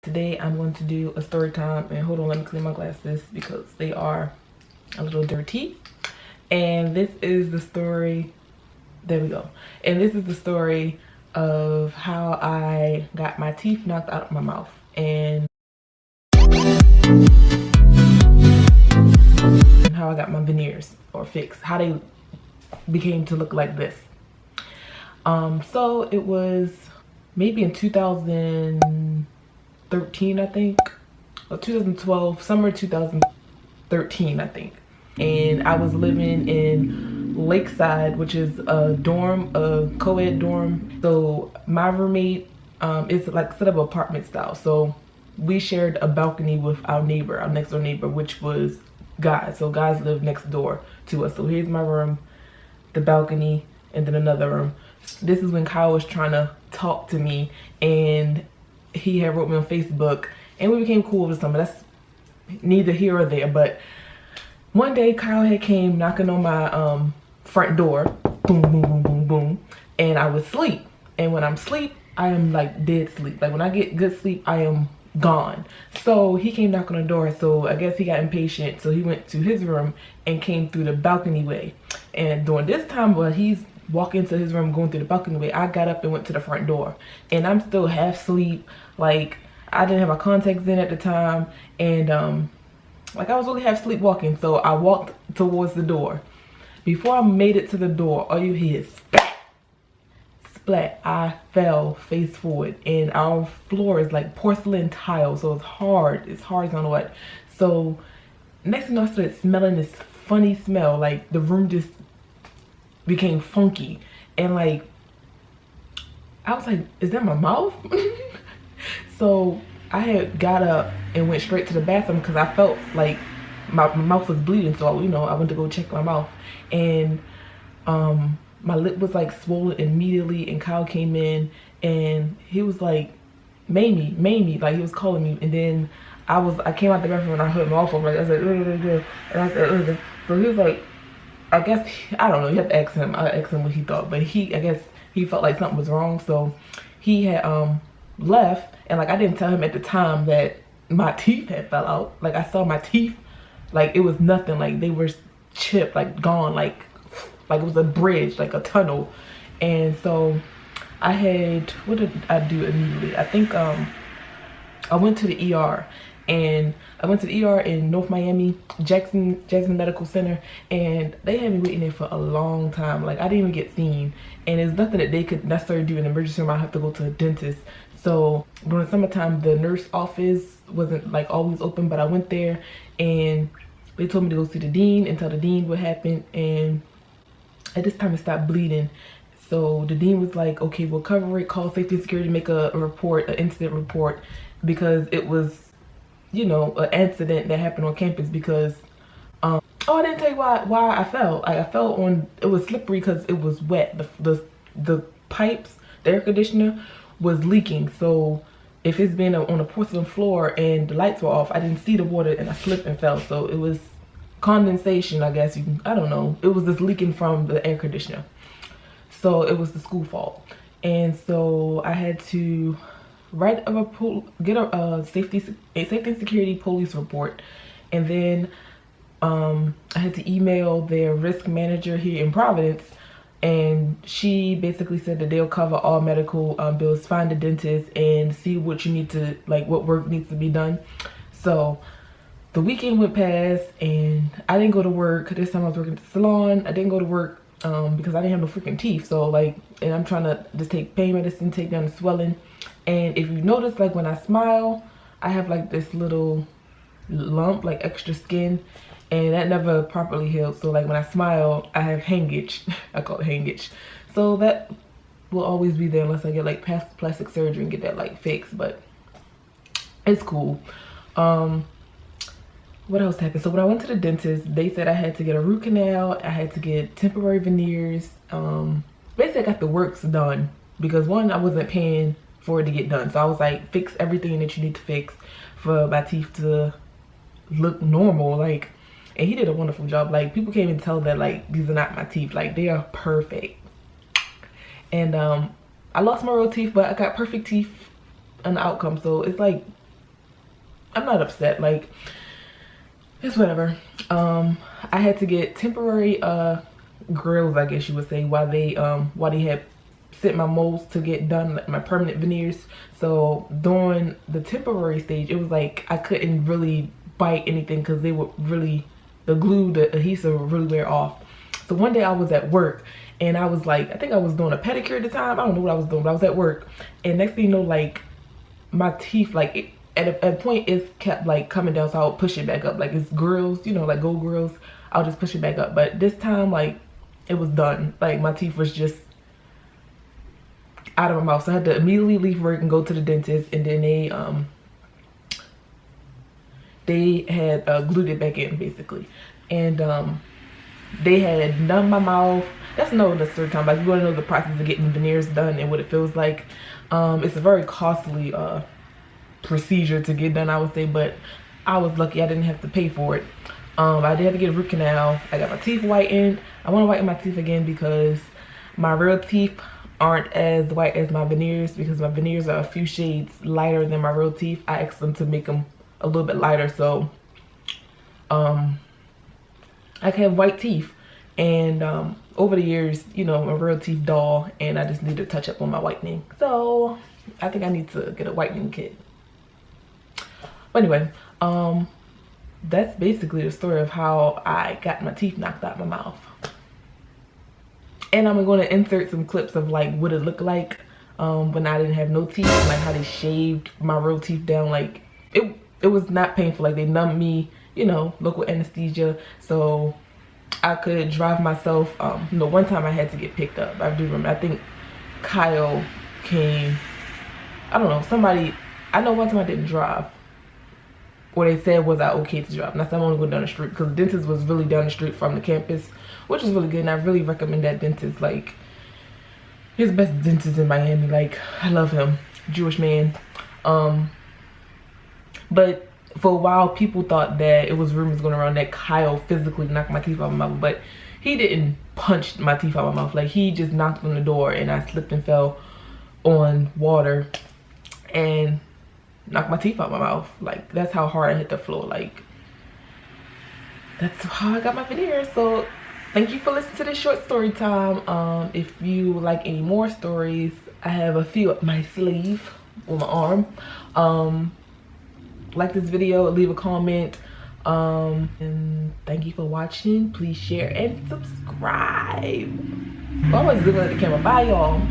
Today I'm going to do a story time, and hold on, let me clean my glasses because they are a little dirty. And this is the story, there we go. And this is the story of how I got my teeth knocked out of my mouth and how I got my veneers or fixed, how they became to look like this. So it was maybe in 2013, I think, or 2012, summer 2013, I think. And I was living in Lakeside, which is a dorm, a co-ed dorm. So my roommate is like set up apartment style. So we shared a balcony with our neighbor, our next door neighbor, which was guys. So guys lived next door to us. So here's my room, the balcony, and then another room. This is when Kyle was trying to talk to me, and he had wrote me on Facebook, and we became cool with something. That's neither here or there. But one day Kyle had came knocking on my front door, boom, boom, boom, boom, boom, and I was asleep. And when I'm asleep, I am like dead sleep. Like when I get good sleep, I am gone. So he came knocking on the door. So I guess he got impatient. So he went to his room and came through the balcony way. And during this time, while he's walking into his room, going through the balcony way, I got up and went to the front door. And I'm still half asleep. Like I didn't have my contacts in at the time. And like I was really half sleepwalking. So I walked towards the door. Before I made it to the door, all you hear is splat, splat. I fell face forward, and our floor is like porcelain tile, so it's hard. It's hard as I don't know what. So next thing I started smelling this funny smell, like the room just became funky, and like I was like, is that my mouth? So I had got up and went straight to the bathroom because I felt like my mouth was bleeding. So you know, I went to go check my mouth, and my lip was like swollen immediately. And Kyle came in and he was like, Mammie, like he was calling me. And then I came out the bathroom and I heard my mouth off, like I said, and I said, so he was like, I guess, I don't know, you have to ask him. I asked him what he thought, but I guess he felt like something was wrong. So he had left, and like I didn't tell him at the time that my teeth had fell out. Like I saw my teeth, like it was nothing, like they were chipped, like gone, like it was a bridge, like a tunnel. And so I had, what did I do immediately? I think I went to the ER. And I went to the ER in North Miami, Jackson Medical Center, and they had me waiting there for a long time. Like I didn't even get seen, and there's nothing that they could necessarily do in the emergency room. I have to go to a dentist. So during summertime, the nurse office wasn't like always open, but I went there and they told me to go see the dean and tell the dean what happened. And at this time it stopped bleeding. So the dean was like, okay, we'll cover it, call safety and security, make a report, an incident report, because it was, you know, an incident that happened on campus. Because oh, I didn't tell you why I fell. I fell on, it was slippery because it was wet. The pipes, the air conditioner was leaking. So if it's been on a porcelain floor and the lights were off, I didn't see the water and I slipped and fell. So it was condensation, I guess you can, I don't know. It was just leaking from the air conditioner. So it was the school fault. And so I had to write a report, get a safety and security police report, and then I had to email their risk manager here in Providence, and she basically said that they'll cover all medical bills, find a dentist, and see what you need to, like what work needs to be done. So the weekend went past and I didn't go to work. This time I was working at the salon. I didn't go to work because I didn't have no freaking teeth. So like, and I'm trying to just take pain medicine, take down the swelling. And if you notice, like when I smile, I have like this little lump, like extra skin, and that never properly healed. So like when I smile, I have hangage. I call it hangage. So that will always be there unless I get like plastic surgery and get that like fixed, but it's cool. What else happened? So when I went to the dentist, they said I had to get a root canal, I had to get temporary veneers. Basically I got the works done because one, I wasn't paying for it to get done. So I was like, fix everything that you need to fix for my teeth to look normal. Like, and he did a wonderful job. Like people can't even tell that like these are not my teeth. Like they are perfect. And I lost my real teeth, but I got perfect teeth an outcome. So it's like I'm not upset, like it's whatever. I had to get temporary grills, I guess you would say, while they had sent my molds to get done, like my permanent veneers. So during the temporary stage, it was like I couldn't really bite anything because they would really, the glue, the adhesive would really wear off. So one day I was at work and I was like, I think I was doing a pedicure at the time. I don't know what I was doing, but I was at work. And next thing you know, like my teeth, like at a point it kept like coming down, so I would push it back up. Like it's grills, you know, like gold grills. I'll just push it back up. But this time, like it was done. Like my teeth was just out of my mouth. So I had to immediately leave work and go to the dentist, and then they had glued it back in basically. And they had numbed my mouth. That's no necessary time. Like you want to know the process of getting veneers done and what it feels like. It's a very costly procedure to get done, I would say, but I was lucky I didn't have to pay for it. I did have to get a root canal. I got my teeth whitened. I want to whiten my teeth again because my real teeth aren't as white as my veneers, because my veneers are a few shades lighter than my real teeth. I asked them to make them a little bit lighter so I can have white teeth. And over the years, you know, my real teeth dull and I just need to touch up on my whitening. So I think I need to get a whitening kit. But anyway, that's basically the story of how I got my teeth knocked out my mouth. And I'm going to insert some clips of like what it looked like when I didn't have no teeth, and like how they shaved my real teeth down. Like it was not painful. Like they numbed me, you know, local anesthesia, so I could drive myself. You know, one time I had to get picked up. I do remember. I think Kyle came. I don't know. Somebody. I know one time I didn't drive. What they said was I okay to drive. Now I'm only going down the street because the dentist was really down the street from the campus, which is really good. And I really recommend that dentist. Like, he's the best dentist in Miami. Like, I love him. Jewish man. But for a while, people thought that it was rumors going around that Kyle physically knocked my teeth out of my mouth, but he didn't punch my teeth out of my mouth. Like, he just knocked on the door and I slipped and fell on water and knocked my teeth out of my mouth. Like, that's how hard I hit the floor. Like, that's how I got my veneers. So thank you for listening to this short story time. If you like any more stories, I have a few up my sleeve on my arm. Like this video, leave a comment, and thank you for watching. Please share and subscribe. I was looking at the camera. Bye, y'all.